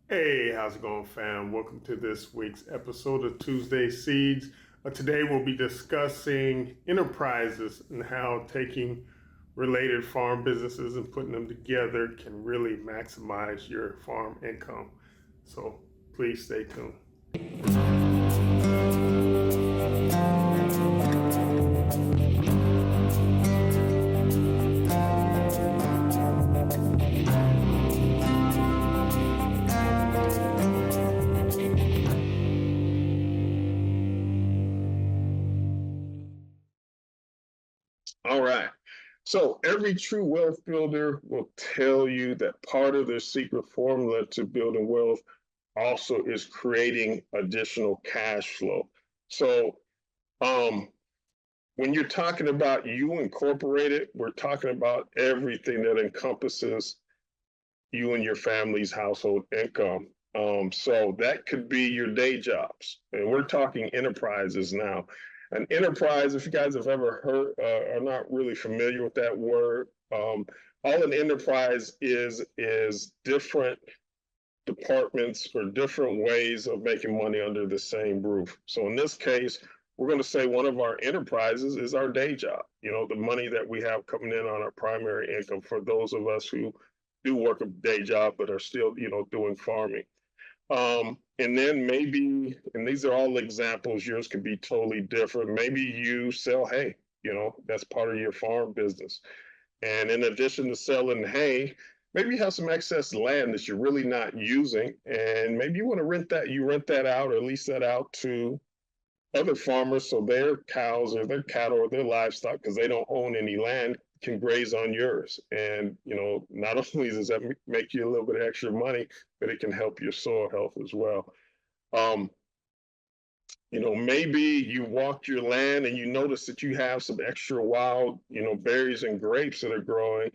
Hey, how's it going, fam? Welcome to this week's episode of Tuesday Seeds. Today we'll be discussing enterprises and how taking related farm businesses and putting them together can really maximize your farm income. So please stay tuned. All right. So every true wealth builder will tell you that part of their secret formula to building wealth also is creating additional cash flow. So um, when you're talking about you incorporated, we're talking about everything that encompasses you and your family's household income. So that could be your day jobs, and we're talking enterprises now. An enterprise, if you guys have ever heard, are not really familiar with that word. All an enterprise is different departments or different ways of making money under the same roof. So in this case, we're going to say one of our enterprises is our day job. You know, the money that we have coming in on our primary income for those of us who do work a day job but are still, doing farming. And then maybe, and these are all examples, yours could be totally different. Maybe you sell hay, that's part of your farm business. And in addition to selling hay, maybe you have some excess land that you're really not using, and maybe you want to rent that out or lease that out to other farmers so their cows or their cattle or their livestock, because they don't own any land, can graze on yours. And, not only does that make you a little bit of extra money, but it can help your soil health as well. Um, maybe you walk your land and you notice that you have some extra wild, berries and grapes that are growing.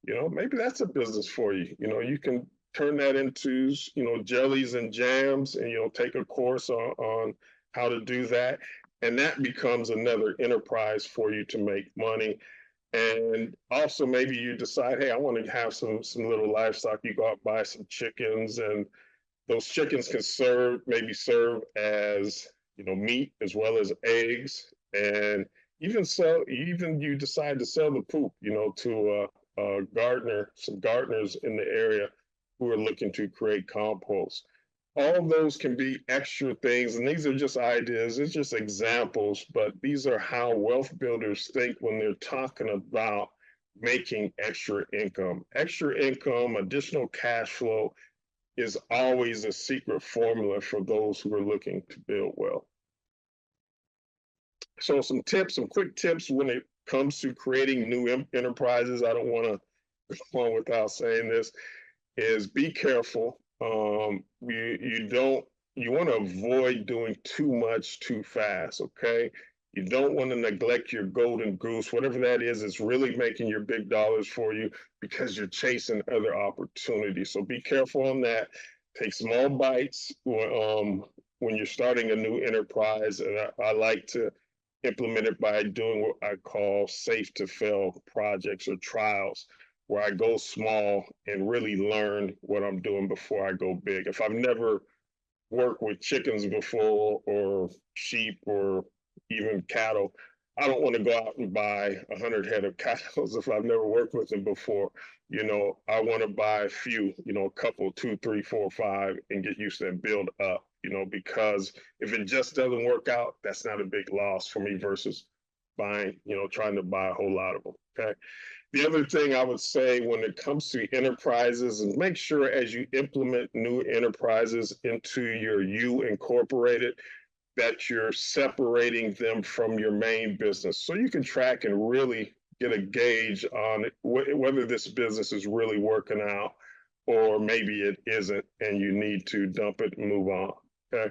Maybe that's a business for you. You can turn that into, jellies and jams, and, take a course on how to do that. And that becomes another enterprise for you to make money. And also maybe you decide, hey, I want to have some little livestock. You go out, buy some chickens, and those chickens can serve as, meat as well as eggs. And even you decide to sell the poop, to some gardeners in the area who are looking to create compost. All of those can be extra things, and these are just ideas, it's just examples, but these are how wealth builders think when they're talking about making extra income. Extra income, additional cash flow is always a secret formula for those who are looking to build wealth. So some quick tips when it comes to creating new enterprises. I don't want to go on without saying this, is be careful. You want to avoid doing too much too fast, okay? You don't want to neglect your golden goose, whatever that is. It's really making your big dollars for you because you're chasing other opportunities. So be careful on that. Take small bites when you're starting a new enterprise. And I like to implement it by doing what I call safe to fail projects or trials, where I go small and really learn what I'm doing before I go big. If I've never worked with chickens before or sheep or even cattle, I don't want to go out and buy 100 head of cattle if I've never worked with them before. I want to buy a few, a couple, two, three, four, five, and get used to and build up, because if it just doesn't work out, that's not a big loss for me versus buying, trying to buy a whole lot of them. Okay. The other thing I would say when it comes to enterprises is make sure as you implement new enterprises into your you incorporated, that you're separating them from your main business so you can track and really get a gauge on whether this business is really working out or maybe it isn't and you need to dump it and move on. Okay.